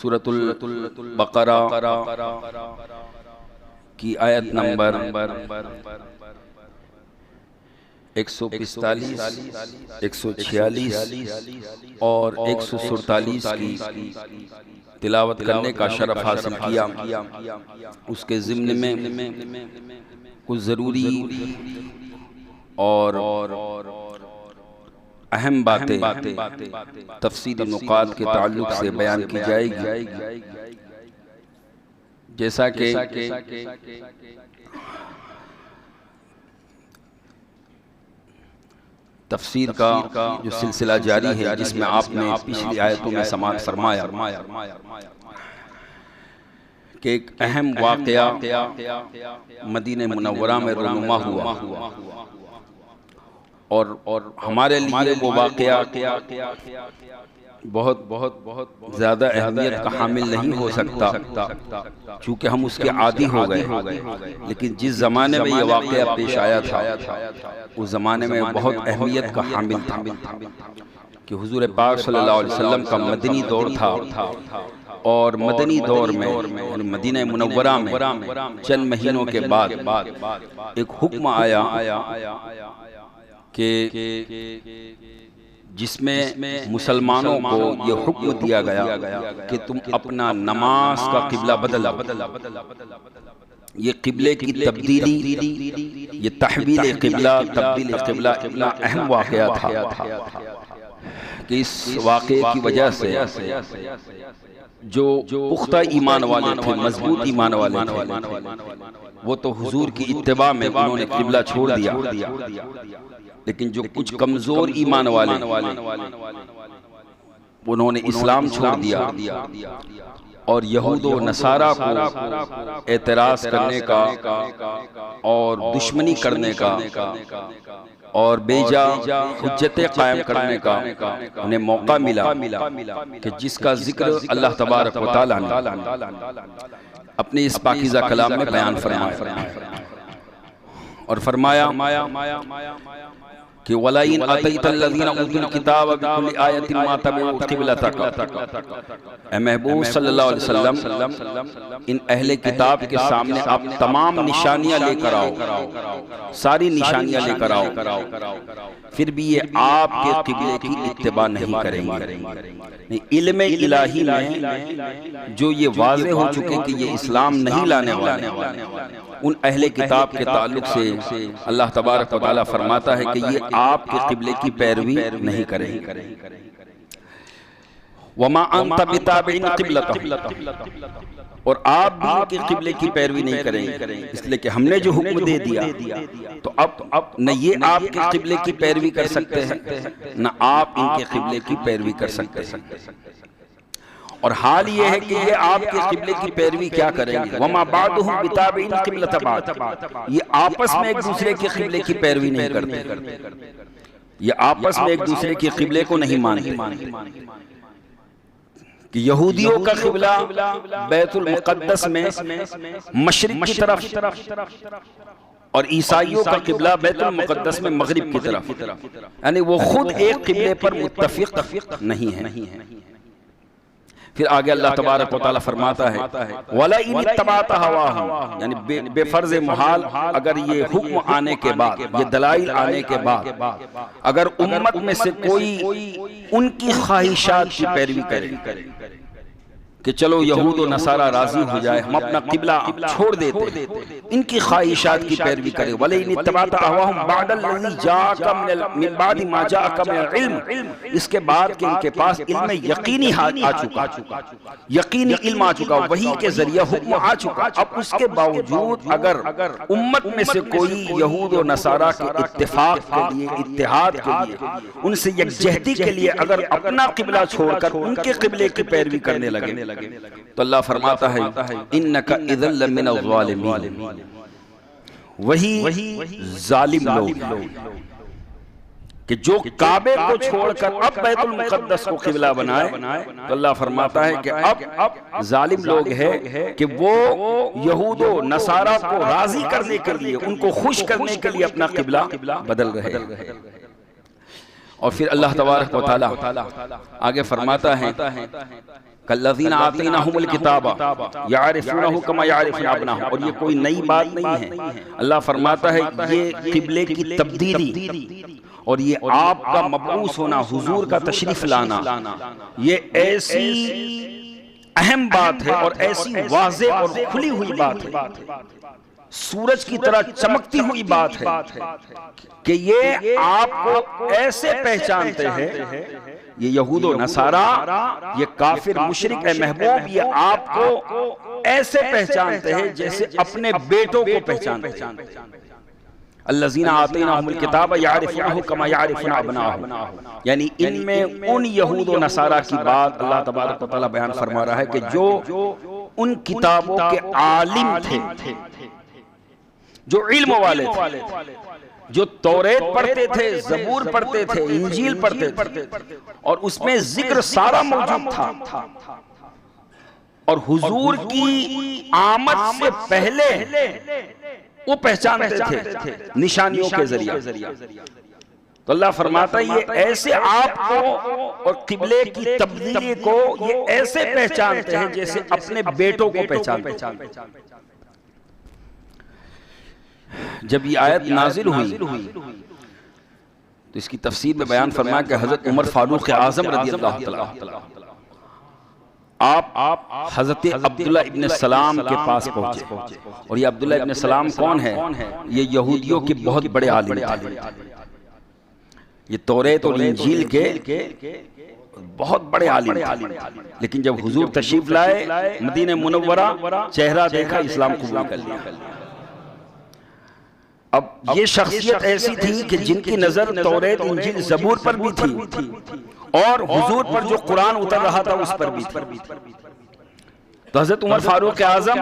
सूरतुल बकरा की आयत नंबर 145, 146 और 147 की तिलावत करने का शरफ हासिल किया। उसके ज़िम्न में कुछ ज़रूरी और अहम बातें तफसीरी नुकात के ताल्लुक से बयान की जाएगी। जैसा कि तफसीर का जो सिलसिला जारी है, जिसमें आपने पिछली आयतों में समाअत फरमाया कि एक अहम वाक़या मदीने मुनव्वरा में रूनुमा हुआ और हमारे लिए वो वाक़या बहुत ज़्यादा अहमियत का हामिल नहीं हो सकता, चूँकि हम उसके आदी हो गए। लेकिन जिस ज़माने में ये वाक़या पेश आया था उस ज़माने में बहुत अहमियत का हामिल था कि हुज़ूर पाक सल्लल्लाहु अलैहि वसल्लम का मदनी दौर था और मदनी दौर में मदीना मुनव्वरा में चंद महीनों के बाद एक हुक्म आया कि जिसमें मुसलमानों को ये हुक्म दिया गया कि तुम अपना नमाज का किबला बदला। ये किबले की तब्दीली, ये तहवील किबला, तब्दील किबला इतना अहम वाक़या था कि इस वाक़े की वजह से जो पुख्ता ईमान वाले थे, मजबूत ईमान वाले थे, वो तो हुजूर की इत्तिबा में उन्होंने किबला छोड़ दिया। लेकिन जो कुछ कमजोर ईमान वाले उन्होंने इस्लाम छोड़ दिया और यहूद व नसारा को एतराज़ करने का और दुश्मनी करने का और बेजा हुज्जतें कायम करने का उन्हें मौका मिला कि जिसका जिक्र अल्लाह तबारक व तआला ने अपने इस पाकीज़ा कलाम में बयान फरमाया और फरमाया कि वलाइन अतैतल्लज़ीना उतुल किताब बिकुल्लि आयतिन मा तबउ क़िबलतक। ए महबूब सल्लल्लाहु अलैहि वसल्लम, इन अहले किताब के सामने आप तमाम निशानियां लेकर आओ, सारी निशानियां लेकर आओ, फिर भी ये आपके किबले की इत्तिबा नहीं करेंगे। इल्म इलाही में जो ये वाज़े हो चुके कि ये इस्लाम नहीं लाने वाले, उन अहले किताब के ताल्लुक से अल्लाह तबारक व तआला फरमाता है कि ये आपके किबले की पैरवी नहीं करेंगे। वमा अंत बिताबिन क़िबलतहुम, और आप भी इनके किबले की पैरवी नहीं करेंगे, इसलिए कि हमने जो हुक्म दे दिया तो अब न ये आपके किबले की पैरवी कर सकते हैं न आप इनके किबले की पैरवी कर सकते हैं। और हाल ये है कि ये आपके किबले की पैरवी क्या करेंगे, वमा बादुहुम बिताबिन क़िबलत बाद, ये आपस में एक दूसरे के किबले की पैरवी नहीं करते, ये आपस में एक दूसरे के किबले को नहीं मानते। कि यहूदियों का किबला बैतुल मुक़द्दस में मशरिक की तरफ और ईसाइयों का किबला बैतुल मुक़द्दस में मगरिब की तरफ, यानी वो खुद एक किबले पर मुत्तफ़िक़ नहीं है। फिर आगे अल्लाह तबारक व तआला फरमाता है वला इन इत्तबाअत हवाहुम, यानी बेफर्ज मुहाल अगर ये हुक्म आने के बाद, ये दलाइल आने के बाद अगर उम्मत में से कोई उनकी ख्वाहिशात की पैरवी करे कि चलो यहूद और नसारा राजी हो जाए, हम अपना किबला छोड़ देते, इनकी ख्वाहिशात की पैरवी करें। वले इन इत्तबाअत अहवाहुम बअदल्लज़ी जाअका मिन बादि मा जाअका मिनल इल्म, इसके बाद कि इनके पास इल्म यकीनी आ चुका, यकीनी इल्म आ चुका, वही के जरिए हुक्म आ चुका। अब उसके बावजूद अगर उम्मत में से कोई यहूद और नसारा के इत्तेफाक के लिए, इत्तेहाद के लिए, उनसे यकजहती के लिए अगर अपना किबला छोड़कर उनके किबले की पैरवी करने लगे तो अल्लाह फरमाता है इन्नका इज़न लमिनज़ ज़ालिमीन, वही जालिम लोग कि जो काबे को छोड़कर अब बैतुल मुक़द्दस को किबला बनाए। तो अल्लाह फरमाता है कि अब जालिम लोग हैं कि वो यहूदो नसारा को राजी करने के लिए, उनको खुश करने के लिए अपना किबला बदल रहे हैं। और फिर अल्लाह तबारक व तआला आगे फरमाता है कल्लज़ीना आतैनाहुमुल किताबा यारिफूनहु कमा यारिफून अबनाहुम, और ये कोई नई बात नहीं है। अल्लाह फरमाता है ये किबले की तब्दीली और ये आपका मबऊस होना, हुजूर का तशरीफ लाना, ये ऐसी अहम बात है और ऐसी वाज़े और खुली हुई बात है, सूरज की तरह चमकती हुई बात है कि ये आपको ऐसे पहचानते हैं, ये यहूद और नसारा, ये काफिर मुशरिक ए महबूब, ये आपको ऐसे पहचानते हैं जैसे अपने बेटों को पहचानते हैं। अल्लज़ीना आतैनाहुमुल किताब यारिफूनहु कमा यारिफून अबनाहुम, यानी इनमें उन यहूद और नसारा की बात अल्लाह तबारक व तआला बयान फरमा रहा है कि जो उन किताबों के आलिम थे, जो इल्म वाले थे, जो तौरेत पढ़ते थे, ज़बूर पढ़ते थे, इंजील पढ़ते थे, और उसमें जिक्र सारा मौजूद था, और हुजूर की आमद से पहले वो पहचानते थे निशानियों के जरिए। तो अल्लाह फरमाता है ये ऐसे आपको और किबले की तब्दीली को ये ऐसे पहचानते हैं जैसे अपने बेटों को पहचानते। जब ये आयत नाजिल हुई तो इसकी तफसीर में बयान फरमाया कि हजरत उमर फारूक आज़म रज़ियल्लाहु तआला आप हजरत अब्दुल्ला इब्न सलाम के पास पहुंचे। और ये अब्दुल्ला इब्न सलाम कौन है? ये यहूदियों के बहुत बड़े आलिम थे, ये तौरेत और इंजील के बहुत बड़े आलिम थे। लेकिन जब हुजूर तशरीफ लाए मदीने मुनव्वरा, चेहरा देखा, इस्लाम कबूल कर लिया। अब ये शख्सियत ऐसी थी कि जिनकी नजर तौरेत, इंजील, ज़बूर पर भी थी और हुजूर पर जो कुरान उतर रहा था उस पर भी थी। तो हजरत उमर फारूक आज़म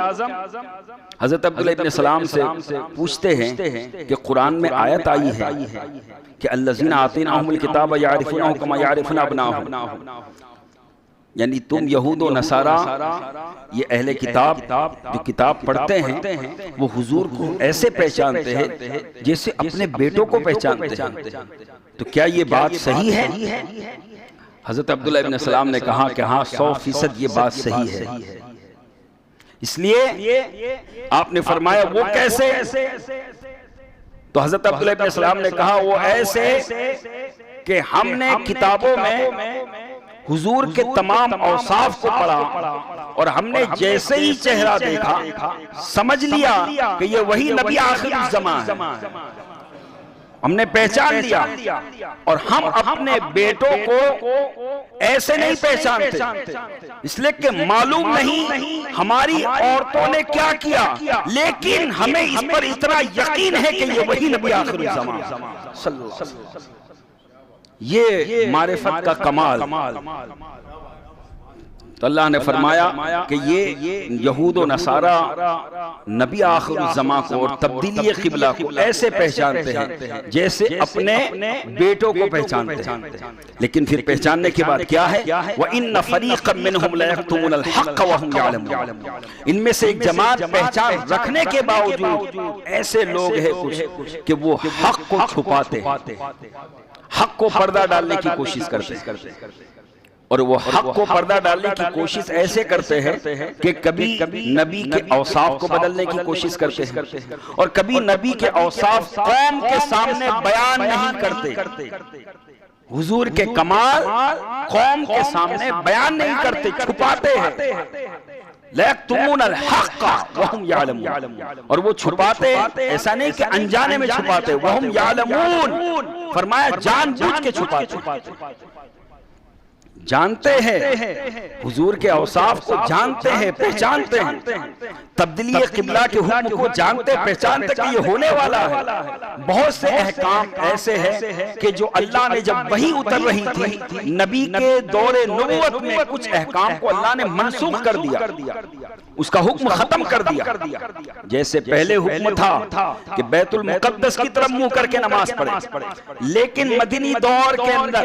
हजरत अब्दुल्ला इब्न सलाम से पूछते हैं कि कुरान में आयत आई है कि अल्लज़ीना आतैनाहुमुल किताब यारिफूनहु कमा यारिफून अबनाहुम, यानी तुम यहूद और नसारा, ये अहले किताब जो किताब पढ़ते हैं, वो हुजूर को ऐसे पहचानते हैं जैसे अपने बेटों को पहचानते हैं। तो क्या ये बात सही है? हजरत अब्दुल्ला इब्न सलाम ने कहा कि हाँ, 100% ये बात सही है। इसलिए आपने फरमाया वो कैसे? तो हजरत अब्दुल्ला इब्न सलाम ने कहा वो ऐसे कि हमने किताबों में हुजूर के तमाम औसाफ को पढ़ा और हमने जैसे ही चेहरा देखा समझ लिया कि ये वही नबी आखिर ज़मां है, हमने पहचान लिया। और हम अपने बेटों को ऐसे नहीं पहचानते, इसलिए कि मालूम नहीं हमारी औरतों ने क्या किया, लेकिन हमें इस पर इतना यकीन है कि ये वही नबी आखिर ज़मां सल्लल्लाहु अलैहि वसल्लम। ये मारिफत का कमाल। तो अल्लाह ने फरमाया कि ये यहूद और नसारा नबी आखिर ज़मां को और तब्दीली क़िबला को ऐसे पहचानते हैं जैसे अपने बेटों को पहचानते हैं। लेकिन फिर पहचानने के बाद क्या है? व इन्न फ़रीक़म मिनहुम लयक्तुमूनल हक़्क़ व हुम यअलमून, इनमें से एक जमात पहचान रखने के बावजूद ऐसे लोग हैं कुछ कि वो हक़ को छुपाते हैं, हक़ को पर्दा डालने की कोशिश करते हैं। और वो हक़ को पर्दा डालने की कोशिश ऐसे करते हैं कि कभी नबी के औसाफ को बदलने की कोशिश करते हैं और कभी नबी के औसाफ कौम के सामने बयान नहीं करते। हुजूर के कमाल कौम के सामने बयान नहीं करते, छुपाते हैं। लयक्तुमूनल हक़्क़ वहुम यअलमून, और वो छुपाते, ऐसा नहीं कि अनजाने में छुपाते, वहुम यअलमून फरमाया जानबूझ के छुपाते। जानते हैं हुजूर के औसाफ को, जानते हैं, पहचानते हैं, तब्दीली किबला के हुक्म को जानते पहचानते कि ये होने वाला है। बहुत से अहकाम ऐसे हैं कि जो अल्लाह ने जब वही उतर रही थी, नबी के दौरे नबूवत में कुछ अहकाम को अल्लाह ने मनसूख कर दिया, उसका हुक्म खत्म कर दिया। जैसे पहले हुक्म था कि बैतुल मुक़द्दस की तरफ मुंह करके नमाज पढ़े, लेकिन मदनी दौर के अंदर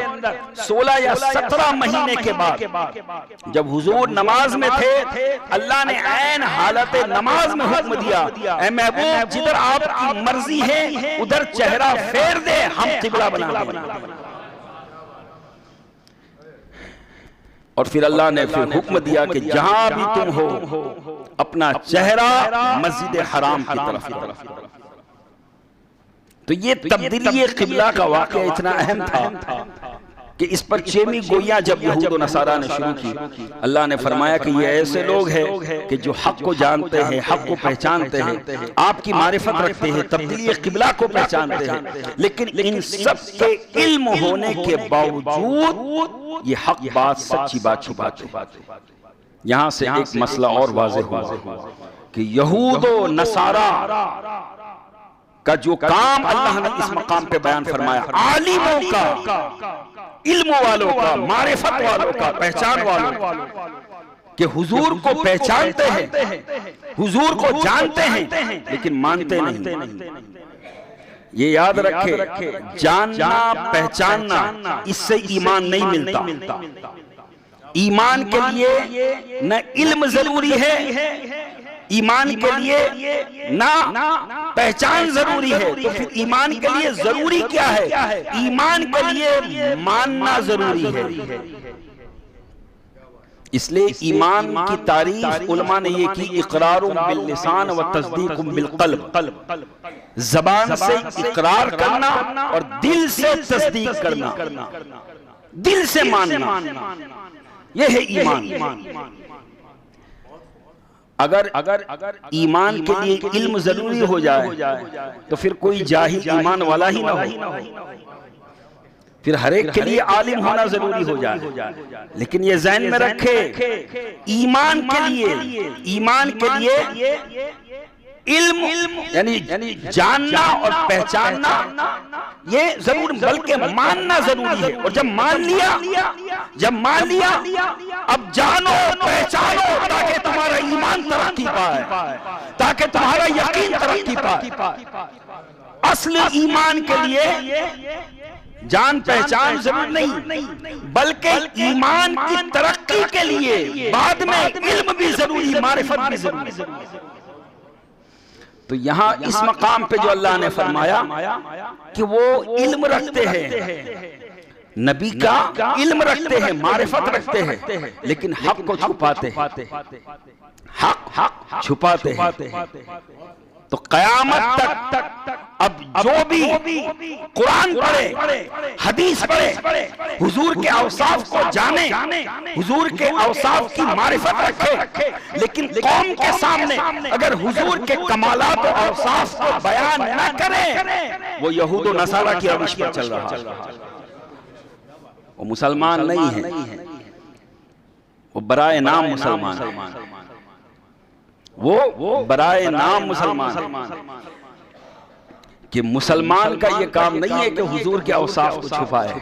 16 या 17 महीने के बाद जब हुजूर नमाज में थे, अल्लाह ने ऐन हालत नमाज में हुक्म दिया, ऐ महबूब जिधर आपकी मर्जी है उधर चेहरा फेर दे, हम किबला बना देंगे। और फिर अल्लाह ने फिर हुक्म दिया कि जहां भी तुम हो अपना चेहरा मस्जिद हराम की तरफ। तो ये तब्दीली किबला का वाक़या इतना अहम था कि इस पर चेमी गोइयां जब यहूद और नसारा ने शुरू की, अल्लाह ने फरमाया कि ये ऐसे लोग हैं कि जो हक को जानते हैं, हक को पहचानते हैं, आपकी मारिफत रखते हैं, तब्दीली किबला को पहचानते हैं, लेकिन इन सब के इल्म होने के बावजूद ये हक बात, सच्ची बात छुपाते। यहां से एक मसला और वाज़ेह हुआ कि यहूद और नसारा का जो काम अल्लाह ने इस मकाम पे बयान फरमाया, आलिमों का, इल्म वालों का, मारिफत वालों का, पहचान वालों कि हुजूर को पहचानते हैं, हुजूर को जानते हैं, लेकिन मानते नहीं। ये याद रखे, जानना पहचानना इससे ईमान नहीं मिलता। ईमान के लिए न इल्म जरूरी है, ईमान के लिए ना पहचान जरूरी है। तो फिर ईमान के लिए जरूरी क्या है? ईमान के लिए मानना जरूरी है। इसलिए ईमान की तारीफ उलमा ने ये की, इकरारुम बिल लिसान व तस्दीकुम बिल क़ल्ब, ज़बान से इकरार करना और दिल से तस्दीक करना, दिल से मानना, यह है ईमान। अगर ईमान के लिए इल्म जरूरी हो जाए तो फिर कोई जाहिल ईमान वाला ही ना हो, फिर हर एक के लिए आलिम होना जरूरी हो जाए। लेकिन ये ज़हन में रखे, ईमान के लिए इल्म यानी जानना और पहचानना ये जरूर, बल्कि मानना जरूरी है। और जब मान लिया अब जानो पहचानो, ताकि तुम्हारा ईमान तरक्की पाए, ताकि तुम्हारा यकीन तरक्की पाए। असली ईमान के लिए जान पहचान जरूर नहीं, बल्कि ईमान की तरक्की के लिए बाद में इल्म भी जरूरी, मारिफत भी जरूरी। तो यहां इस मकाम पे जो अल्लाह ने फरमाया कि वो इल्म रखते हैं, नबी का इल्म रखते हैं, मारिफत रखते हैं, लेकिन हक को छुपाते हैं, हक छुपाते हैं। तो क़यामत तक अब जो भी कुरान पढ़े, हदीस पढ़े, हुजूर के औसाफ को जाने, हुजूर के औसाफ की मारिफत रखे, लेकिन कौम के सामने अगर हुजूर के कमालात और औसाफ को बयान न करे, वो यहूद और नसारा की रविश पर चल रहा है। वो मुसलमान नहीं है, वो बराए नाम मुसलमान है, वो बराए नाम मुसलमान। कि मुसलमान का ये काम नहीं है कि हुजूर के औसाफ को छुपाए,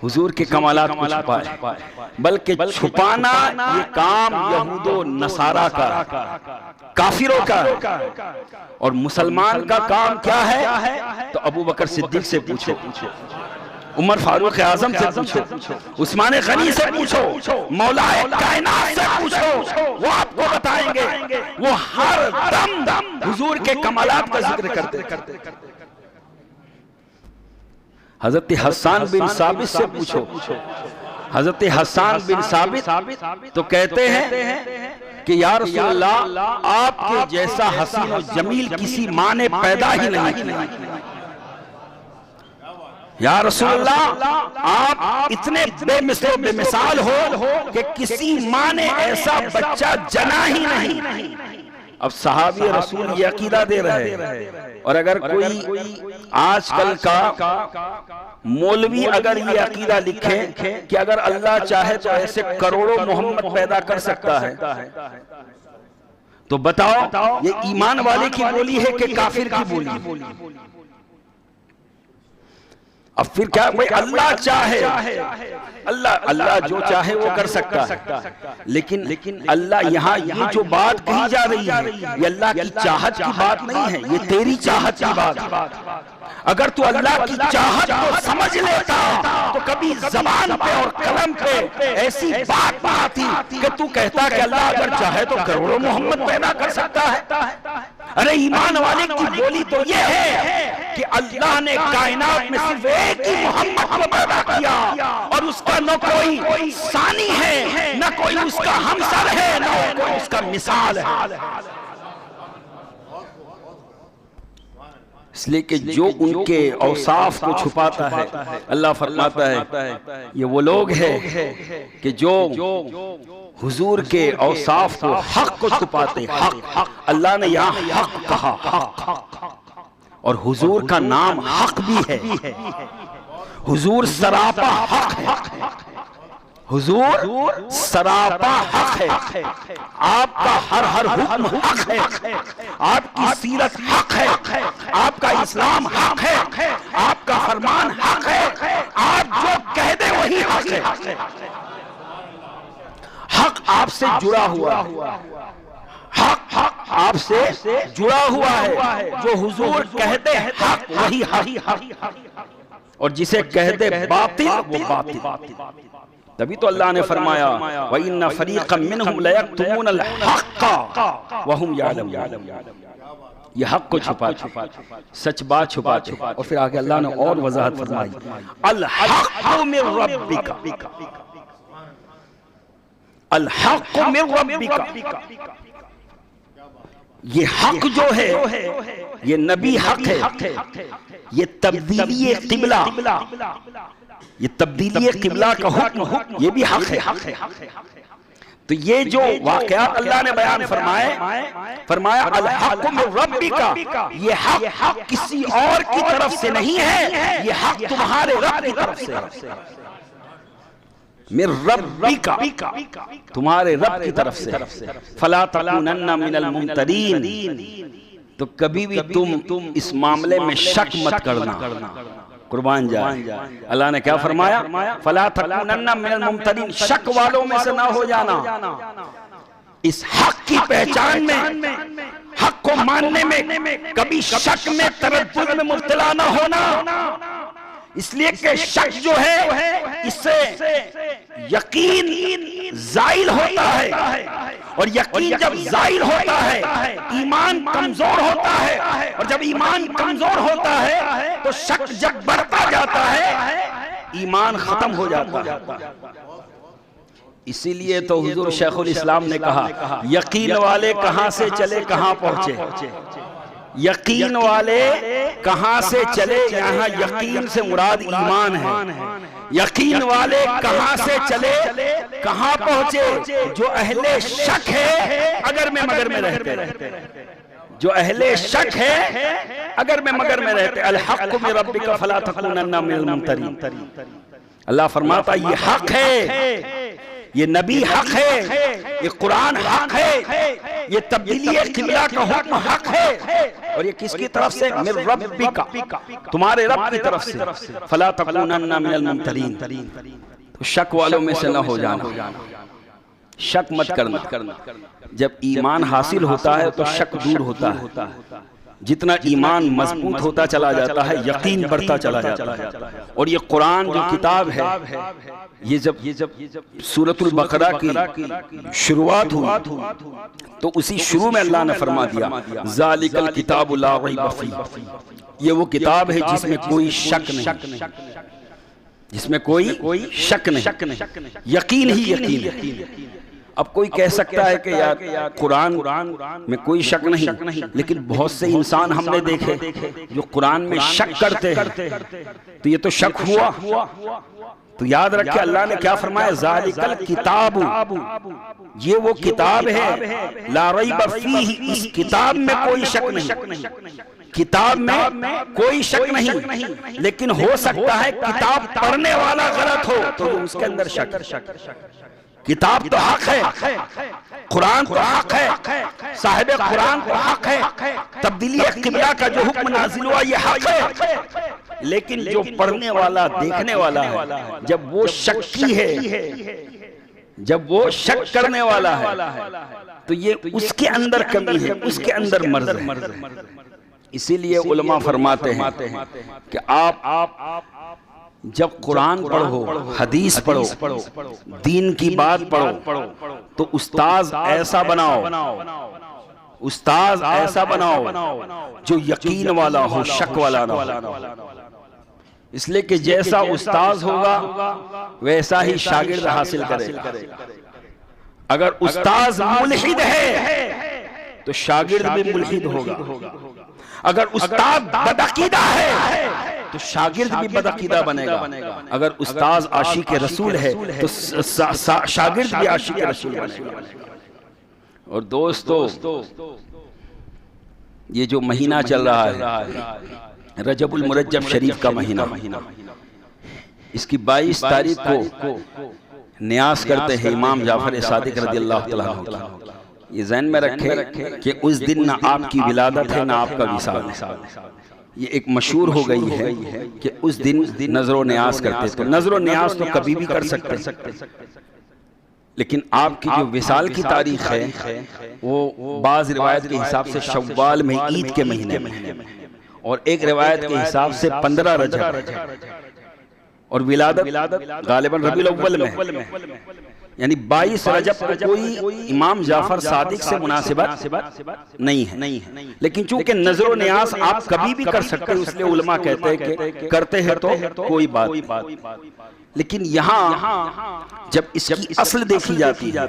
हुजूर के कमालात को छुपाए, बल्कि छुपाना ये काम यहूदो नसारा का, काफिरों का। और मुसलमान का काम क्या है? तो अबू बकर सिद्दीक से पूछो, उमर फारूक आजम से पूछो, उस्मान गनी से पूछो, मौलाए कायनात से पूछो, वो आपको बताएंगे। वो हर दम हुजूर के कमालात का जिक्र करते। हजरत हसन बिन साबित से पूछो, हजरत हसन बिन साबित तो कहते हैं कि या रसूलल्लाह, आपके जैसा हसीन और जमील किसी माँ ने पैदा ही नहीं किया। या रसूलल्लाह आप इतने बेमिसल बेमिसाल हो कि किसी माँ ने ऐसा बच्चा जना ही नहीं। अब सहाबी रसूल ये अकीदा दे रहे हैं, और अगर कोई आजकल का मौलवी अगर ये अकीदा लिखे कि अगर अल्लाह चाहे तो ऐसे करोड़ों मोहम्मद पैदा कर सकता है, तो बताओ ये ईमान वाले की बोली है कि काफिर की बोली? अब फिर क्या, भाई अल्लाह चाहे, अल्लाह जो चाहे वो कर सकता है, लेकिन अल्लाह यहाँ ये जो बात कही जा रही है ये अल्लाह की चाहत की बात नहीं है, ये तेरी चाहत की बात। अगर तू अल्लाह की चाहत को समझ लेता तो कभी जबान पे और कलम पे ऐसी बात ना आती कि तू कहता कि अल्लाह अगर चाहे तो करोड़ों मोहम्मद पैदा कर सकता है। अरे ईमान वाले की बोली तो ये है कि अल्लाह ने कायनात में सिर्फ एक ही मोहम्मद को पैदा किया, और उसका न कोई सानी है, न कोई उसका हमसर है, न कोई उसका मिसाल है। इसलिए कि जो उनके औसाफ को छुपाता है, अल्लाह फरमाता है ये वो लोग हैं कि जो हुजूर के औसाफ को, हक को छुपाते हैं। हक, अल्लाह ने यहाँ हक कहा, हक, और हुजूर का नाम हक भी है। हुजूर सरापा हक है, हुजूर सरापा हक है। आपका हर हुक्म हक है, आपकी सीरत हक है, आपका इस्लाम हक है, आपका फरमान हक है, आप जो कह दे वही हक है। हक आपसे जुड़ा हुआ है, हक आपसे जुड़ा हुआ है। जो हुजूर कहते हैं हक वही हक, और जिसे कहते बातिल वो बातिल। तभी तो अल्लाह ने फरमाया व इन्ना फरीक़म मिनहुम लयक्तुमूनल हक़्क़ व हुम यअलमून। ये हक को छुपा सच बात छुपा। और फिर आगे अल्लाह ने और वजाहत फरमाई, अल हक़्क़ु मिर रब्बिका, अल हक़्क़ु मिर रब्बिका। ये हक जो है ये नबी हक है, ये तब्दीली किबला, ये तब्दीली किबला का हुक्म ये भी हक है। तो ये जो वाकयात अल्लाह ने बयान फरमाया अल हक़्क़ु मिर रब्बिका, ये हक किसी और की तरफ से नहीं है, ये हक तुम्हारे रब की तरफ से है। मिर रब्बिका, तुम्हारे रब की तरफ से। फला तकूनन्ना मिनल मुमतरीन, तो कभी भी तुम इस मामले में शक मत करना। कुर्बान जाए, अल्लाह ने क्या फरमाया, फला तकूनन्ना मिनल मुमतरीन, शक वालों में से ना हो जाना। इस हक की पहचान में, हक को मानने में कभी शक में, तरद्दुद में मुब्तला ना होना। इसलिए कि शक जो है इससे यकीन जाइल होता है, और यकीन जब जाइल होता है ईमान कमजोर होता है, और जब ईमान कमजोर होता है तो शक जब बढ़ता जाता है ईमान खत्म हो जाता है। इसीलिए तो हुजूर शेखुल इस्लाम ने कहा, यकीन वाले कहां से चले कहां पहुंचे। यकीन वाले कहां से चले, यहाँ यकीन से मुराद ईमान है। यकीन वाले कहां से चले कहां पहुंचे, जो अहले शक है अगर में मगर में रहते, जो अहले शक है अगर में मगर में रहते। अल हक़्क़ु मिर रब्बिका फला तकूनन्ना मिनल मुमतरीन। अल्लाह फरमाता ये हक है, ये नबी हक है, ये कुरान हक है, ये तब्दीली किबला का हुक्म हक है, और ये किसकी तरफ से, मिर रब्बिका, तुम्हारे रब की तरफ से। फला तकूनन्ना मिनल मुमतरीन, तो शक वालों में से न हो जाना, शक मत करना। जब ईमान हासिल होता है तो शक दूर होता है। जितना ईमान मजबूत होता चला जाता है यकीन बढ़ता चला जाता है। और ये कुरान जो किताब है, ये जब सूरतुल बकरा की शुरुआत हुई तो उसी शुरू में अल्लाह ने फरमा दिया, ज़ालिकल किताबु ला रैब फीह, ये वो किताब है जिसमें कोई शक नहीं, जिसमें कोई शक नहीं, यकीन ही यकीन है। अब कोई कह सकता है कि यार कुरान में कोई शक नहीं, लेकिन बहुत से इंसान हमने देखे जो कुरान में शक करते हैं, तो ये तो शक हुआ। तो याद रखे अल्लाह ने क्या फरमाया, ज़ालिकल किताबु, ये वो किताब है, ला रैब फीही, इस किताब में कोई शक नहीं, किताब में कोई शक नहीं, लेकिन हो सकता है किताब पढ़ने वाला गलत हो तो उसके अंदर शक। किताब तो हक है, कुरान तो हक है, साहिब कुरान तो हक है, तब्दीली किबला का जो हुक्म नाजिल हुआ ये हक है, लेकिन जो पढ़ने वाला देखने वाला है, जब वो शक्की है, जब वो शक करने वाला है, तो ये उसके अंदर कमी है, उसके अंदर मर्ज है। इसीलिए उलमा फरमाते हैं कि आप जब कुरान पढ़ो, हदीस पढ़ो, दीन की बात पढ़ो, तो उस्ताद ऐसा बनाओ, उस्ताद ऐसा बनाओ जो यकीन वाला हो, शक वाला ना हो। इसलिए कि जैसा उस्ताद होगा वैसा ही शागिर्द हासिल करेगा। अगर उस्ताद मुल्हिद है तो शागिर्द भी मुल्हिद होगा। अगर उस्ताद बदअकीदा है तो शागिर्द भी बदअकीदा बनेगा। अगर उस्ताद आशिक रसूल है तो शागिर्द भी आशिक रसूल बनेगा। और दोस्तों, ये जो महीना चल रहा है रजबुल मुरज्जब शरीफ का महीना, इसकी 22 तारीख को न्यास करते हैं इमाम जाफर सादिक रज़ियल्लाहु तआला अन्हु। ये ज़हन में रखें कि उस दिन ना आपकी विलादत है ना आपका विसाल है। ये एक मशहूर हो गई है कि उस दिन नजरो न्यास करते। तो नजरो न्यास तो कभी भी कर सकते, लेकिन आपकी जो विसाल की तारीख है वो बाज़ रिवायत के हिसाब से शव्वाल में ईद के महीने में, और एक रिवायत के हिसाब से 15 रजब, और विलादत गालिबन रबीउल अव्वल में, यानी 22 रजब को कोई इमाम जाफर सादिक से मुनासिबत नहीं है। लेकिन चूंकि नजरो न्यास आप कभी भी कर सकते हो, इसलिए उलमा कहते हैं कि करते हैं तो कोई बात। लेकिन यहाँ जब इसकी असल देखी जाती है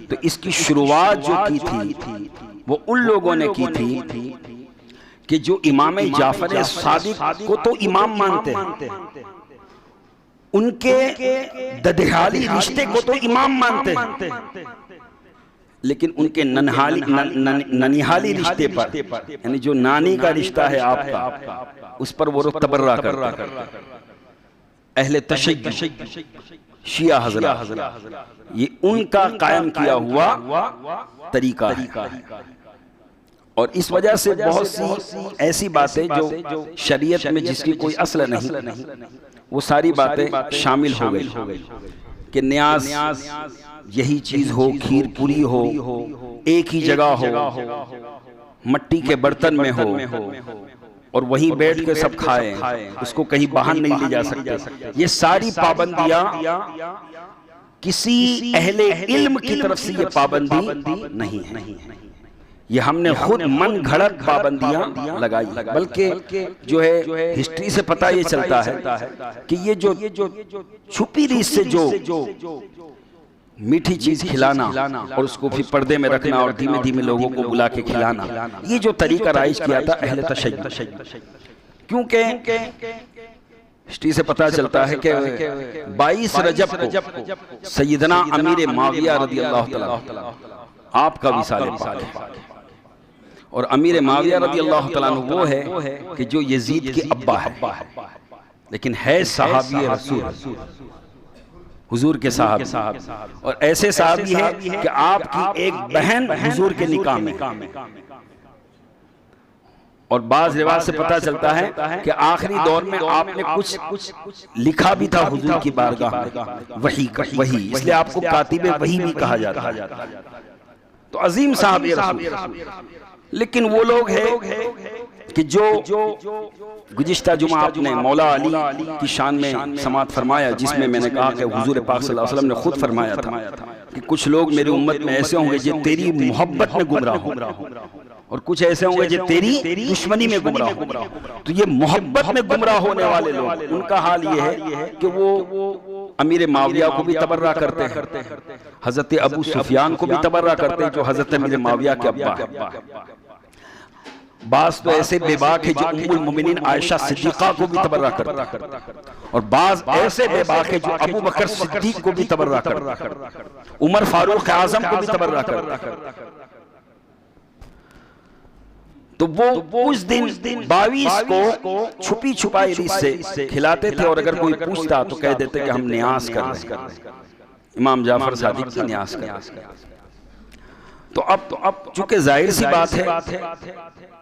तो इसकी शुरुआत जो की थी वो उन लोगों ने की थी कि जो इमाम जाफर सादिक को तो इमाम मानते हैं, उनके ददहाली रिश्ते को तो इमाम मानते हैं, लेकिन उनके ननिहाली रिश्ते पर, यानी जो नानी का रिश्ता है आपका, उस पर वो तबर्रा करते हैं। अहले तशय्युअ शिया हज़रा, ये उनका कायम किया हुआ तरीका है। और इस वजह से बहुत सी ऐसी बातें जो शरीयत में जिसकी कोई असल नहीं, वो सारी बातें शामिल हो गई कि न्याज यही चीज हो, खीर पूरी हो, एक ही जगह हो, मट्टी के बर्तन में हो, और वहीं बैठ के सब खाएं, उसको कहीं बाहर नहीं ले जा सकते। ये सारी पाबंदियां किसी अहले इल्म की तरफ से ये पाबंदी नहीं है, ये हमने खुद मन घड़त पाबंदियां लगाई। बल्कि जो है हिस्ट्री से पता ये चलता है कि ये जो छुपी रीत से जो मीठी चीज खिलाना और उसको फिर पर्दे में रखना और धीमे धीमे लोगों को बुला के खिलाना, ये जो तरीका राइज किया था अहले तशय्युअ। क्योंकि हिस्ट्री से पता चलता है कि 22 रजब को सैयदना अमीर माविया रज़ियल्लाहु तआला आपका विसाल पाक है। और अमीर माविया रज़ियल्लाहु तआला अन्हु वो है कि जो यजीद के अब्बा है, लेकिन है सहाबी रसूल, हुजूर के साहब, और ऐसे साहबी है कि आपकी एक बहन हुजूर के निकाह में। और बाज रिवाज से पता चलता है कि आखिरी दौर में आपने कुछ लिखा भी था हुजूर की बारगाह में, वही, इसलिए आपको कातिबे वही भी कहा जाता है। तो अजीम साहब ये रसूल। लेकिन वो लोग हैं कि जो गुज़िश्ता जुमा आपने मौला अली की शान में समात फरमाया, जिसमें मैंने कहा कि हुजूर पाक सल्लल्लाहु अलैहि वसल्लम ने खुद फरमाया था कि कुछ लोग मेरी उम्मत में ऐसे होंगे जो तेरी मोहब्बत में गुमराह होंगे, और कुछ ऐसे होंगे जो तेरी दुश्मनी में गुमराह होंगे। तो ये मोहब्बत में गुमराह होने वाले लोग, उनका हाल ये है कि वो अमीर माविया को भी तबर्रा करते हैं, हजरत अबू सुफियान को भी तबर्रा करते हैं जो हजरत अमीर माविया के अब्बा है। बाज तो ऐसे बेबाक है जो उम्मुल मोमिनीन आयशा सिद्दीका को भी तबर्रा करता है, और बाज ऐसे बेबाक है जो अबू बकर सिद्दीक को भी तबर्रा करता है, उमर फारूक आजम को भी तबर्रा करता है। तो वो उस दिन 22 को छुपी छुपाई रीत से खिलाते थे, और अगर कोई पूछता तो कह देते कि हम न्यास कर रहे हैं, इमाम जाफर सादिक की न्यास कर रहे हैं। तो अब चूंकि जाहिर सी बात है,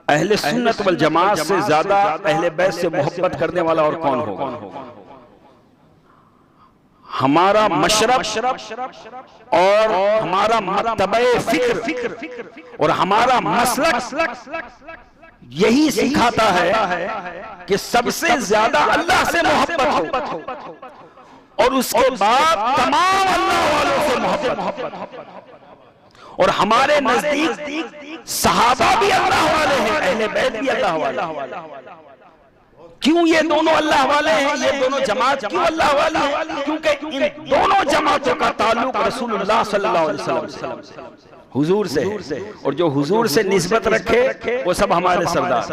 अहले सुन्नत वल जमात से ज्यादा अहले बैत से मोहब्बत करने वाला और कौन होगा? हमारा मशरब और हमारा मतबे फिक्र और हमारा मसलक यही सिखाता है कि सबसे ज्यादा अल्लाह से मोहब्बत हो, और उसके बाद तमाम अल्लाह वालों से मोहब्बत। और हमारे नजदीक सहाबा भी अल्लाह वाले हैं, अहले बैत भी अल्लाह वाले। क्यों ये दोनों अल्लाह वाले हैं? ये दोनों जमात क्यों अल्लाह वाली है? क्योंकि इन दोनों जमातों का ताल्लुक रसूलुल्लाह सल्लल्लाहु अलैहि वसल्लम से, हुजूर से, और जो हुजूर से निस्बत रखे वो सब हमारे सरदार।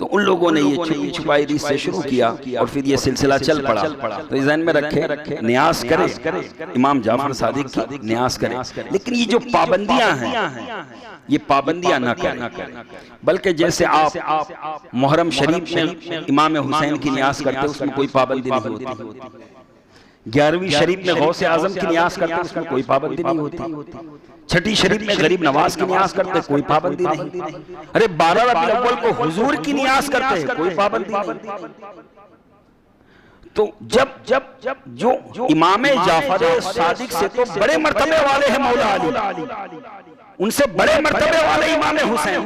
तो उन लोगों ने ये छुपी छुपाई रीत से शुरू किया, और फिर ये सिलसिला चल पड़ा। तो इस ज़हन में रखे, न्यास करे, इमाम जाफर सादिक की न्यास करे, लेकिन ये जो पाबंदियां हैं ये पाबंदियां ना करें, बल्कि जैसे आप मुहर्रम शरीफ में इमाम हुसैन की न्यास करते, उसमें कोई पाबंदी नहीं होती। 11वीं शरीफ में गौसे आजम की न्यास करते, उसमें कोई पाबंदी नहीं होती। छठी शरीफ में गरीब नवाज की न्यास करते, कोई पाबंदी नहीं। अरे 12 रबीउल अव्वल को हुजूर की न्यास करते हैं, कोई पाबंदी नहीं। तो जब जो इमाम जाफर सादिक से तो बड़े मर्तबे वाले हैं मौला अली, उनसे बड़े मर्तबे वाले इमाम हुसैन,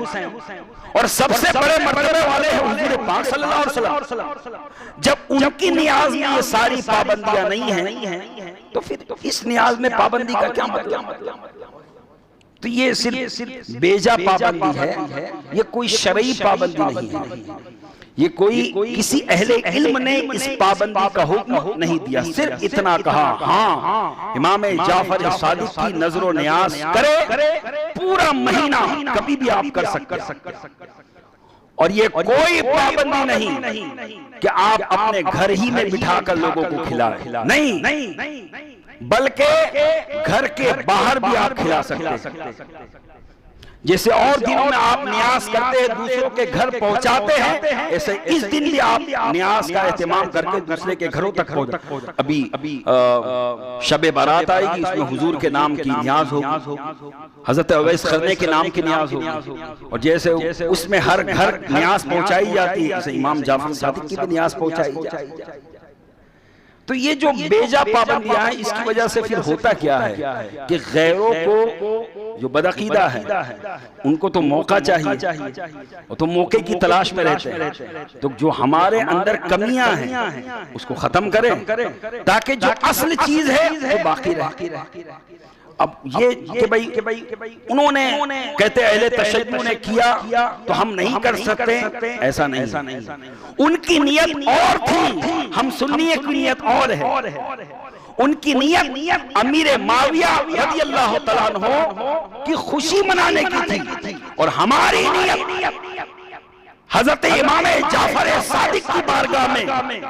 और सबसे बड़े मर्तबे वाले हैं हुजूर पाक सल्लल्लाहु अलैहि वसल्लम। जब उनकी नियाज में ये सारी पाबंदियां नहीं हैं, तो फिर इस नियाज में पाबंदी का क्या मतलब? तो ये सिर्फ बेजा पाबंदी है, ये कोई शरई पाबंदी नहीं है। ये कोई किसी अहले इल्म ने इस पाबंदी का हुक्म नहीं दिया, सिर्फ इतना कहा, हाँ इमाम जाफर सादिक की नजरो न्यास करे, पूरा महीना कभी भी आप कर सकते। और ये कोई पाबंदी नहीं कि आप अपने घर ही में बिठाकर लोगों को खिलाएं, नहीं, बल्कि घर के बाहर भी आप खिला सकते। जैसे और दिनों में आप न्यास करते हैं, दूसरों के घर पहुंचाते हैं, ऐसे इस दिन भी आप न्यास का एहतमाम करके दूसरे के घरों तक पहुंचाते। अभी शबे बारात आएगी, उसमें हुजूर के नाम की न्याज होगी, हजरत अवैस करने के नाम की न्याज होगी, और जैसे उसमें हर घर न्यास पहुंचाई जाती है, जैसे इमाम जाफर सादिक की भी न्यास पहुंचाई जाती। तो ये जो बेजा पाबंदियां हैं, इसकी वजह से फिर होता क्या है कि गैरों को जो बदअकीदा है उनको तो मौका चाहिए, वो तो मौके की तलाश में रहते हैं। तो जो हमारे अंदर कमियां हैं उसको खत्म करें, ताकि जो असल चीज है वो बाकी रहे। अब ये कि भाई उन्होंने कहते अहले तशय्युअ ने किया तो हम नहीं कर सकते, ऐसा नहीं। उनकी नियत और थी, हम सुन्नी की नियत और है। उनकी नियत अमीर माविया रज़ियल्लाहु तआला अन्हु की खुशी मनाने की थी, और हमारी नियत हजरत इमाम जाफर सादिक की बारगाह में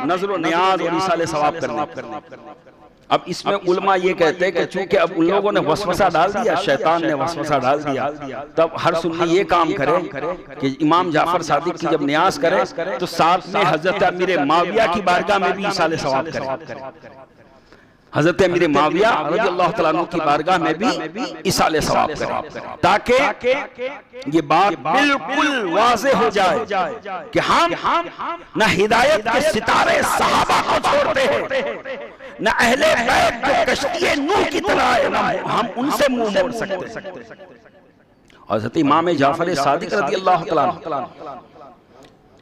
नज़र नियाज और इसाले सवाब करने। अब इसमें उलमा ये कहते हैं कि चूंकि अब उन लोगों ने वसवसा डाल दिया, शैतान ने वसवसा डाल दिया, तब हर सुन्नी ये काम करे कि इमाम जाफर सादिक की जब न्यास करे तो साथ में हजरत अमीर माविया की बारगाह में भी इसाले सवाब करे। हजरत अमीर माविया रज़ियल्लाहु तआला अन्हु की बारगाह में भी इसाले सवाब करे, ताकि ये बात बिल्कुल वाज़ेह हो जाए कि हम न हिदायत के सितारे सहाबा को छोड़ते हैं, न अहले बैत जो कश्ती नूह की तरह है, हम उनसे मुंह मोड़ सकते। हज़रत इमाम जाफर सादिक रज़ियल्लाहु तआला अन्हु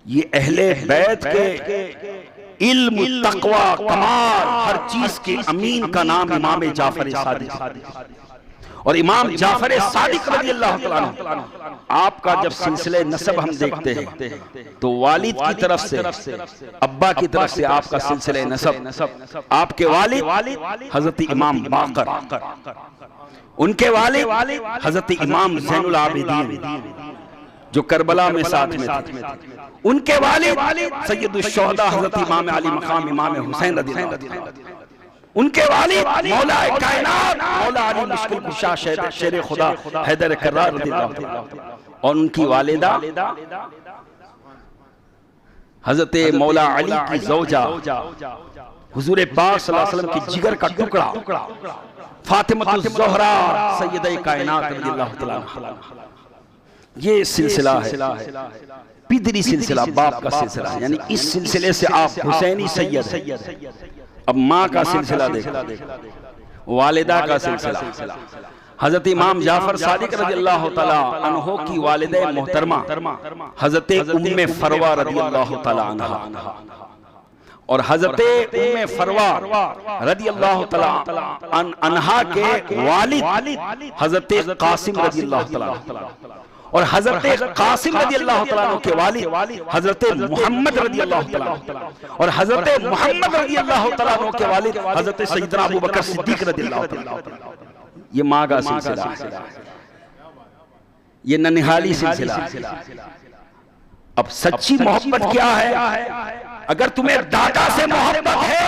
ये अहले बैत के इल्म, तक़वा, कमाल, हर चीज के अमीन का नाम इमाम जाफर सादिक, और इमाम जाफर सादिक रज़ियल्लाहु तआला अन्हु, आपका जब सिलसिले नसब हम देखते हैं तो वालिद की तरफ से, अब्बा की तरफ से आपका सिलसिले नसब, आपके वालिद हजरत इमाम बाकर, उनके वालिद हजरत इमाम ज़ैनुल आबिदीन जो करबला में साथ में थे, उनके वालिद सैयदुश शुहदा हजरत इमाम अली मकाम इमाम हुसैन रज़ियल्लाहु तआला, उनके वालिद मौला कायनात मौला अली मुश्किल कुशा शेर खुदा हैदर कर्रार रज़ियल्लाहु तआला, और उनकी वालिदा हजरत मौला अली की ज़ौजा हुजूर पाक सल्लल्लाहु अलैहि वसल्लम की जिगर का टुकड़ा फातिमतुज़ ज़हरा सय्यदा कायनात रज़ियल्लाहु तआला। ये सिलसिला है, पिदरी सिलसिला, बाप का सिलसिला, यानी इस सिलसिले से आप हुसैनी सैयद है। अब माँ का सिलसिला देखो, वालिदा का सिलसिला, हजरत इमाम जाफर सादिक रज़ियल्लाहु तआला अन्हो की वालिदा मोहतरमा हजरत उम्मे फरवा रज़ियल्लाहु तआला अन्हा, और हजरत उम्मे फरवा रज़ियल्लाहु तआला अन्हा के वालिद हजरत कासिम रज़ियल्लाहु तआला, और हजरत कासिम रज़ियल्लाहु तआला के वालिद हजरत मोहम्मद रज़ियल्लाहु तआला, और हजरत मोहम्मद रज़ियल्लाहु तआला के वालिद हजरत सैयदना अबू बकर सिद्दीक रज़ियल्लाहु तआला। ये माँ का सिलसिला है, ये ननिहाली सिलसिला है। अब सच्ची मोहब्बत क्या है? अगर तुम्हें दादा से मोहब्बत है,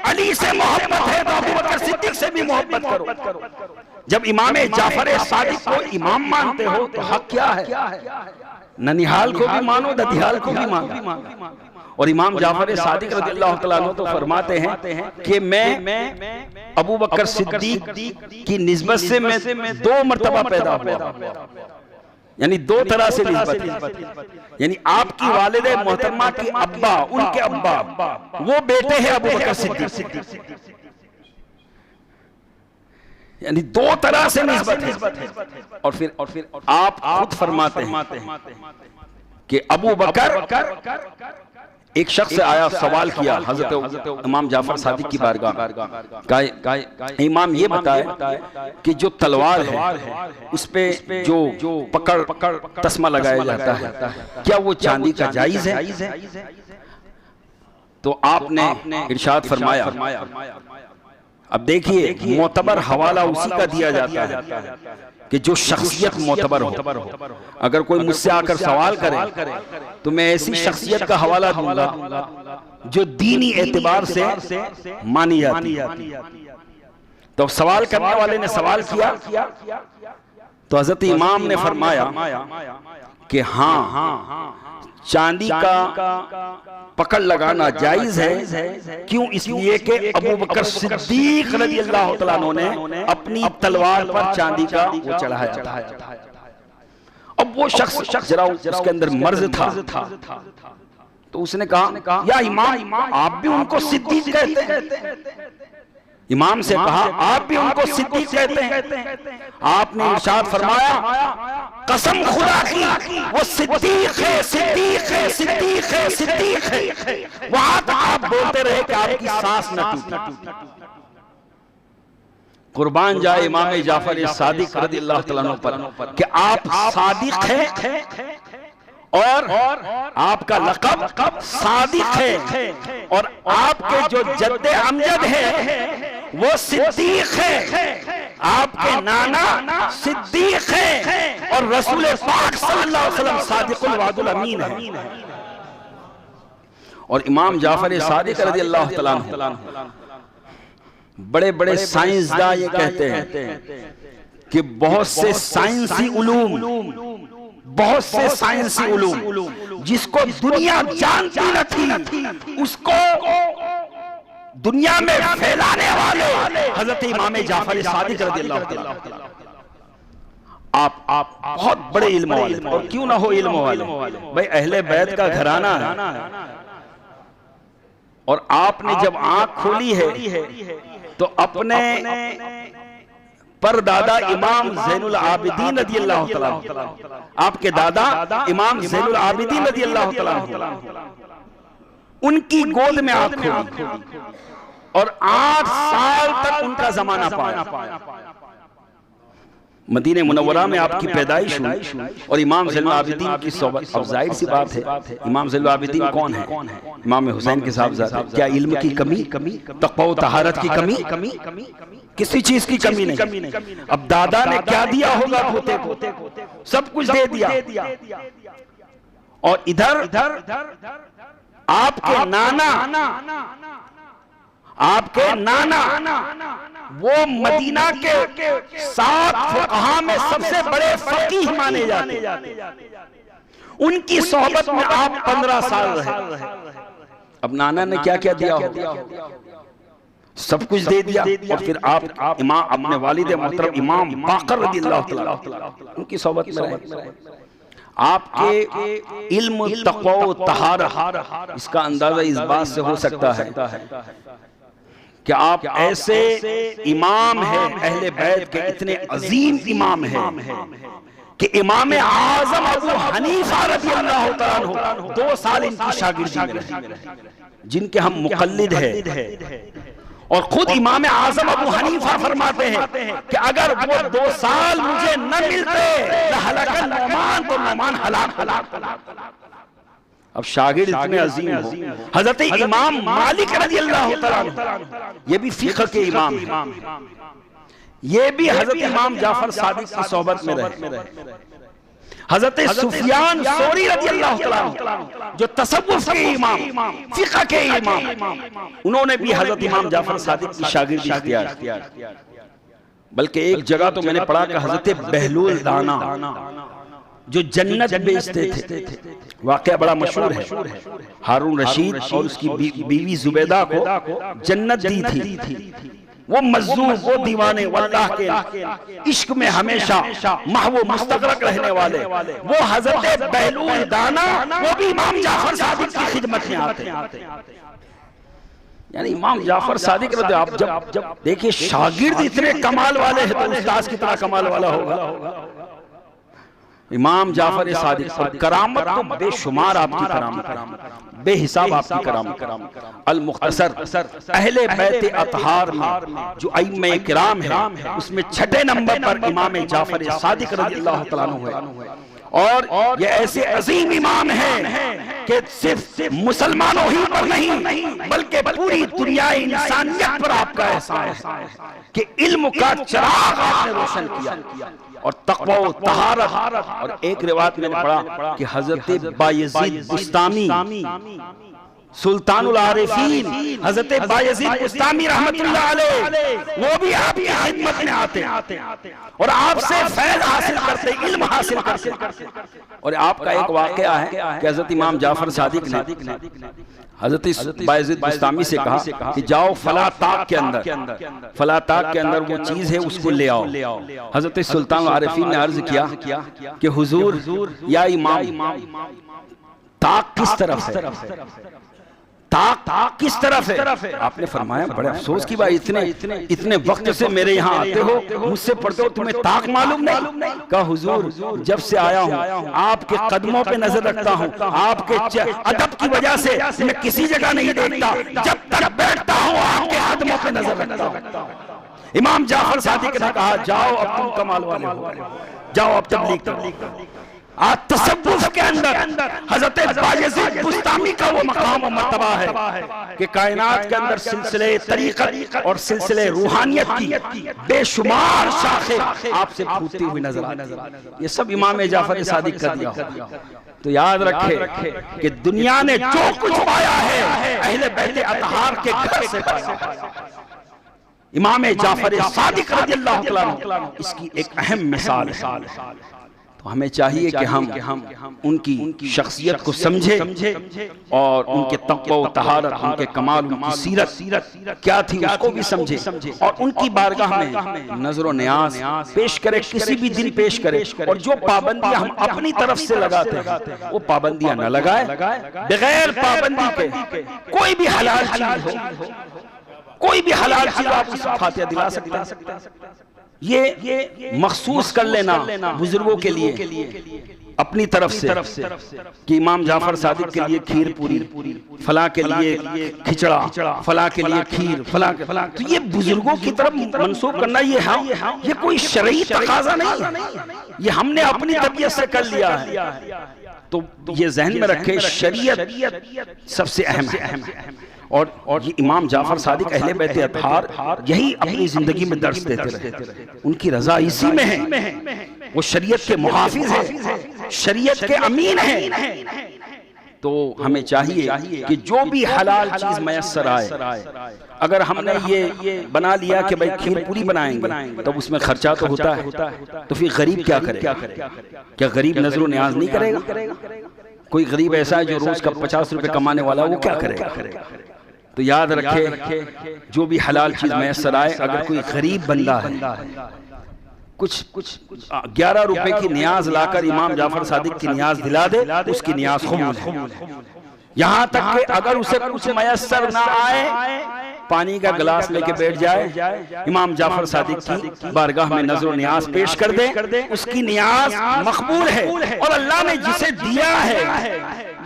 अली से मोहब्बत है, तो अबू बकर सिद्दीक से भी मोहब्बत करो। जब इमाम जाफर सादिक को इमाम मानते हो तो हक क्या है? ननिहाल को भी मानो, ददिहाल को भी मानो। और इमाम जाफर सादिक रज़ियल्लाहु तआला अन्हु तो फरमाते हैं कि मैं अबू बकर सिद्दीक की निस्बत से मैं 2 मर्तबा पैदा हुआ, यानी 2 तरह से निस्बत, यानी आपकी वालिदा मोहतरमा की अब्बा, उनके अब्बा वो बेटे हैं अबू बकर सिद्दीक, यानी 2 तरह से निस्बत है। और फिर आप खुद फरमाते हैं कि अबू बकर, एक शख्स आया, सवाल किया हजरत इमाम जाफर सादिक की बारगाह, इमाम ये बताए कि जो तलवार है उस पे जो पकड़ तस्मा लगाया जाता है, क्या वो चांदी का जायज है? तो आपने इरशाद फरमाया, अब देखिए मोतबर हवाला उसी का दिया जाता है कि जो शख्सियत मोतबर हो। अगर कोई मुझसे आकर सवाल करे तो मैं ऐसी शख्सियत का हवाला दूंगा जो दीनी एतबार से मानी जाती है। तो सवाल करने वाले ने सवाल किया तो हजरत इमाम ने फरमाया कि हाँ, चांदी का पकड़ लगाना जायज है। क्यों? इसलिए कि अबू बकर सिद्दीक रज़ियल्लाहु तआला अन्हु ने अपनी तलवार पर चांदी का वो चढ़ाया था। अब वो शख्स जरा उसके अंदर मर्ज था, तो उसने कहा, या इमाम आप भी उनको सिद्दीक कहते हैं? इमाम से कहा, आप भी उनको सिद्दीक कहते हैं? आपने इरशाद फरमाया, कसम खुदा की वो सिद्दीक है, सिद्दीक है, सिद्दीक है, सिद्दीक है। वहां तक आप बोलते रहे कि आपकी सांस न टूटे। कुर्बान जाए इमाम जाफर सादिक रज़ियल्लाहु तआला अन्हु पर कि आप सादिक हैं और आपका लक़ब सादिक है, और आपके जो जद्दे अमजद है वो सिद्दीक है, आपके नाना सिद्दीक है, और रसूल पाक सल्लल्लाहु अलैहि वसल्लम सादिकुल वादुल अमीन है। और इमाम जाफर सादिक रज़ियल्लाहु तआला अन्हु, बड़े बड़े साइंसदान ये कहते हैं कि बहुत से साइंसी उलूम जिसको दुनिया जानती न थी, उसको दुनिया में फैलाने वाले हजरत इमाम जाफर सादिक रज़ियल्लाहु तआला। आप बहुत बड़े इल्म वाले, और क्यों ना हो इल्म वाले, भाई अहले बैत का घराना है। और आपने जब आंख खोली है तो अपने परदादा इमाम ज़ैनुल आबिदीन रज़ियल्लाहु तआला, आपके दादा इमाम ज़ैनुल आबिदीन रज़ियल्लाहु तआला, उनकी गोद में आंख खोली और 8 साल तक उनका जमाना पाया। मदीने मुनव्वरा में आपकी पैदाइश हुई और इमाम ज़ैनुल आबिदीन की सोबत। अब जाहिर सी बात है, इमाम ज़ैनुल आबिदीन कौन है? इमाम हुसैन के साहबजादे। क्या इल्म की कमी, तक़वा व तहारत की कमी? किसी चीज की कमी नहीं। अब दादा ने क्या दिया होगा पोते को? सब कुछ दे दिया। और इधर आपके नाना वो मदीना के 7 फुक़हा में सबसे बड़े फकीह माने जाते। उनकी सोहबत में आप 15 साल रहे। अब नाना ने क्या क्या दिया होगा? सब कुछ दे दिया। और फिर आप इमाम अपने वालिद मोहतरम इमाम बाकर रज़ियल्लाहु तआला उनकी सोहबत में रहे। आपके इल्म, तक़वा व तहारत, इसका अंदाजा इस बात से हो सकता है कि आप ऐसे इमाम हैं, अहले बैत के इतने अजीम इमाम हैं कि इमाम आज़म अबू हनीफा रज़ियल्लाहु तआला अन्हु 2 साल इनकी शागिर्दी में रहे, जिनके हम मुक़ल्लिद हैं। और खुद इमाम आज़म अबू हनीफा फरमाते हैं कि अगर वो 2 साल मुझे न मिलते लहलकन नौमान, तो नौमान हलाक। अब शागिर्द इतने अजीम हो, हजरत इमाम मालिक रज़ियल्लाहु तआला, ये भी फ़िक़्ह के इमाम हैं, ये भी हजरत इमाम जाफर सादिक की सोहबत में रहे। हजरत सुफियान सौरी रज़ियल्लाहु तआला जो तसव्वुफ़ के इमाम, फ़िक़्ह के इमाम, उन्होंने भी हजरत इमाम जाफर सादिक की शागिर्दी इख्तियार की। बल्कि एक जगह तो मैंने पढ़ा कि हजरत बहलूल दाना जो जन्नत बेचते थे, वाक़या बड़ा मशहूर है। हारून रशीद और उसकी बीवी जुबैदा को जन्नत दी थी। वो मज़लूम, वो दीवाने, अल्लाह के इश्क में हमेशा महव मुस्तग़रक़ रहने वाले, वो हजरत बहलूल दाना, वो भी इमाम जाफर सादिक की खिदमत में आते। यानी इमाम जाफर सादिक आप जब देखिए शागिर्द इतने कमाल वाले हैं तो उस्ताद कितना कमाल वाला होगा। इमाम जाफर सादिक, और करामत तो बेशुमार आपकी करामत, बेहिसाब आपकी करामत। अल मुख्तसर अहले बैत अतहार में जो अइम्मे किराम है, उसमें 6ठे नंबर पर इमाम जाफर सादिक रज़ियल्लाहु तआला अन्हु है। और ये ऐसे अजीम इमाम हैं कि सिर्फ मुसलमानों ही पर नहीं बल्कि पूरी दुनिया इंसानियत पर आपका एहसान है कि इल्म का चिराग आपने रोशन किया और तक़वा व तहारत। और एक रिवायत मैंने पढ़ा कि हजरत बायज़ीद बुस्तामी सुल्तानुल आरिफीन, हजरत बायज़ीद बुस्तामी रहमतुल्लाह अलैह, वो भी आपकी खिदमत में आते और आपसे फैज़ हासिल करते, इल्म हासिल करते। और आपका एक वाक़या है कि हजरत इमाम जाफर सादिक ने हजरत बायज़ीद बुस्तामी से कहा कि जाओ फला ताक के अंदर वो चीज है उसको ले आओ। हजरत सुल्तान आरिफीन ने अर्ज किया कि हुजूर या इमाम, ताक किस तरफ है? ताक किस तरफ है? आपने फरमाया बड़े अफसोस की बात, इतने वक्त से मेरे यहाँ आते हो, मुझसे पढ़ते हो, तुम्हें ताक मालूम नहीं? कहा हुजूर जब से आया हूँ आपके कदमों पे नजर रखता हूँ, आपके अदब की वजह से मैं किसी जगह नहीं देखता, जब तक बैठता हूँ आपके कदमों पे नजर रखता हूँ। इमाम जाफर सादिक ने कहा जाओ अब तुम कमाल वाले हो, जाओ अब तबलीग करो। आज तसव्वुफ़ के अंदर हजरत बायज़ीद बुस्तामी का वो मकाम और मर्तबा है कि कायनात के अंदर सिलसिले तरीक़त और सिलसिले रूहानियत की बेशुमार शाखें आपसे फूटती हुई नजर आती। ये सब इमाम जाफर सादिक का दिया। तो याद रखे कि दुनिया ने जो कुछ पाया है अहले बैत अतहार के घर से पाया। इमाम जाफर सादिक रज़ियल्लाहु तआला अन्हु इसकी एक अहम मिसाल है। तो हमें चाहिए कि हम उनकी शख्सियत को समझें और उनके तक़वा व तहारत, उनके कमाल, उनकी सीरत क्या थी उसको भी समझें और उनकी बारगाह में नजर न्याज पेश करें, किसी भी दिन पेश करें। और जो पाबंदियां हम अपनी तरफ से लगाते हैं वो पाबंदियां न लगाए, बगैर पाबंदी के कोई भी हलाल चीज हो, कोई भी हलाल चीज आप उसको फातिहा दिला सकते हैं। ये मखसूस कर लेना बुजुर्गों के लिए अपनी तरफ से कि इमाम जाफर सादिक के लिए खीर पूरी, फला के लिए खिचड़ा, फला के लिए खीर, फला के फला, तो ये बुजुर्गों की तरफ मंसूब करना ये कोई शरई तकाजा नहीं, ये हमने अपनी तबीयत से कर लिया है। तो ये जहन में रखे, शरीयत सबसे अहम है। और ये इमाम जाफर सादिक अहले बैत अतहार यही अपनी जिंदगी में दर्स देते रहे, उनकी रजा इसी में है, वो शरीयत के मुहाफिज है, शरीयत के अमीन है। तो हमें चाहिए कि जो भी हलाल चीज मयस्सर आए, अगर हमने ये बना लिया कि भाई खीर पूरी बनाएंगे तो उसमें खर्चा तो होता है, तो फिर गरीब क्या करेगा? क्या गरीब नजरो न्याज नहीं करेगा? कोई गरीब ऐसा है जो रोज का 50 रुपए कमाने वाला, वो क्या करेगा? तो याद रखे, जो भी हलाल चीज मयस्सर आए, अगर कोई गरीब बंदा है कुछ 11 रुपए की न्याज लाकर इमाम जाफर सादिक की न्याज दिला दे, उसकी न्याज कबूल है। यहाँ तक कि अगर उसे कुछ मयस्सर ना आए, पानी का गिलास लेके बैठ जाए, इमाम जाफर सादिक की बारगाह में नजर व न्याज पेश कर दे, उसकी न्याज मकबूल है। और अल्लाह ने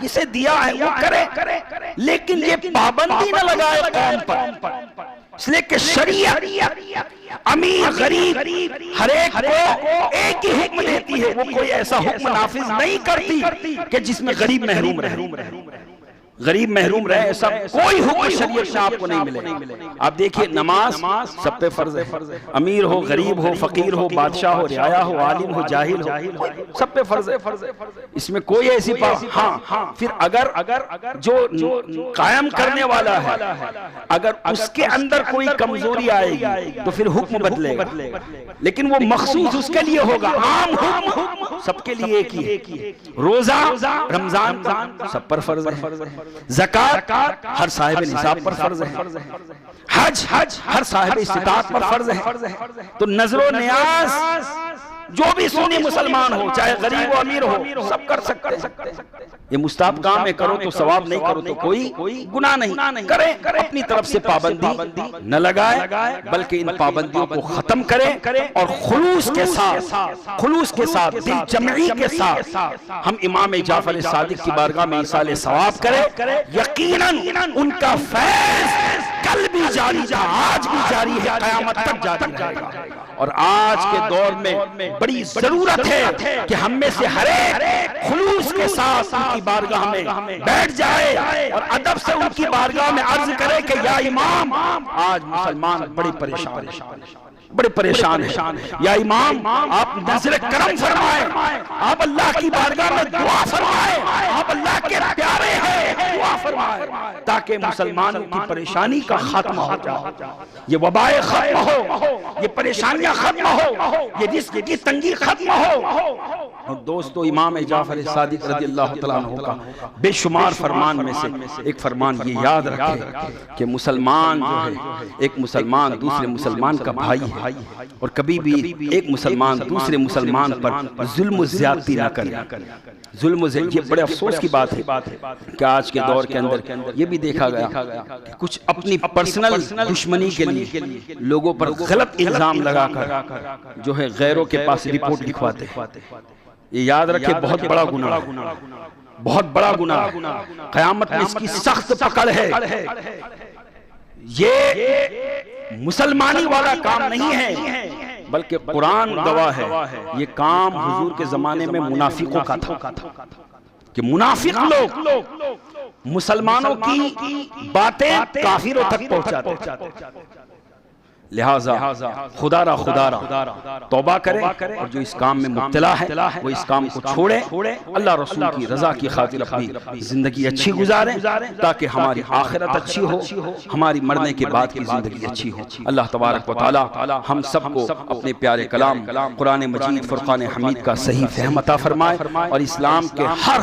जिसे दिया है वो करे, लेकिन ये पाबंदी न लगाए कौम पर, इसलिए कि शरीयत अमीर गरीब हर एक को एक ही हुक्म देती है, वो कोई ऐसा हुक्म नाफिज नहीं करती कि जिसमें गरीब महरूम रहे। गरीब महरूम रहे ऐसा कोई हुक्म शरीयत में आपको नहीं मिलेगा। आप देखिए, नमाज सब पे फर्ज है, अमीर हो, गरीब हो, फकीर हो, बादशाह हो, रियाया हो, आलिम हो, जाहिल हो, सब पे फर्ज है। इसमें कोई ऐसी हाँ, फिर अगर जो कायम करने वाला है, अगर उसके अंदर कोई कमजोरी आएगी तो फिर हुक्म बदलेगा, लेकिन वो मखसूस उसके लिए होगा। आम हुक्म सबके लिए एक ही। रोजा रमजान सब पर फर्ज है, ज़कात हर साहिब निसाब पर फर्ज है, हज हर साहिब इस्तिताअत पर फर्ज है। तो नजरो नियाज जो भी सुन्नी मुसलमान हो, चाहे गरीब हो अमीर हो, सब कर सकते हैं। ये मुस्ताहब काम है, करो तो सवाब, नहीं करो तो कोई गुनाह नहीं। करें, अपनी तरफ से पाबंदी न लगाए, बल्कि इन पाबंदियों को खत्म करें और खुलूस के साथ दिल जमई के साथ हम इमाम जाफर सादिक की बारगाह में इसाले सवाब करें। यकीनन उनका फैज़ कल भी जारी था, आज भी जारी है, क़यामत तक जारी रहेगा। और आज के दौर में बड़ी जरूरत है कि हम में से हर एक खुलूस के साथ उनकी बारगाह में बैठ जाए और अदब से उनकी बारगाह में अर्ज करे कि या इमाम, आज मुसलमान बड़े परेशान है, या इमाम आप नज़र करम फरमाए, आप अल्लाह की बारगाह में दुआ फरमाए, आप अल्लाह के प्यारे हैं, दुआ फरमाए, ताकि मुसलमानों की परेशानी का खात्मा हो जाए, ये वबाएं खत्म हो, ये परेशानियां खत्म हो, ये रिस्क की तंगी खत्म हो। और दोस्तों, इमाम जाफर सादिक रज़ियल्लाहु तआला अन्हु का बेशुमार फरमान में से एक फरमान ये याद रखे कि मुसलमान जो है, एक मुसलमान दूसरे मुसलमान का भाई है, और कभी भी एक मुसलमान दूसरे मुसलमान पर जुल्म ज़्यादती न करे। ये बड़े अफसोस की बात है कि आज के दौर के अंदर ये भी देखा गया कि कुछ अपनी पर्सनल दुश्मनी के लिए लोगों पर गलत इल्जाम लगाकर जो है गैरों के पास रिपोर्ट लिखवाते हैं। ये याद रखे, बहुत बड़ा गुनाह, क़यामत में इसकी सख्त पकड़ है। ये मुसलमानी वाला काम नहीं है, बल्कि कुरान गवाह है, ये काम हुजूर के जमाने में मुनाफिकों का था कि मुनाफिक लोग मुसलमानों की बातें काफिरों तक पहुंचाते। लिहाजा खुदारा तौबा करें, और जो इस काम में मुब्तला है वो इस काम को छोड़े, अल्लाह रसूल की रजा की खातिर अपनी जिंदगी अच्छी गुजारें, ताकि हमारी आखिरत अच्छी हो, हमारी मरने के बाद की जिंदगी अच्छी हो। अल्लाह तबारक व तआला हम सबको अपने प्यारे कलाम कुरान मजीद फुरकान हमीद का सही फहम अता फरमाए और इस्लाम के हर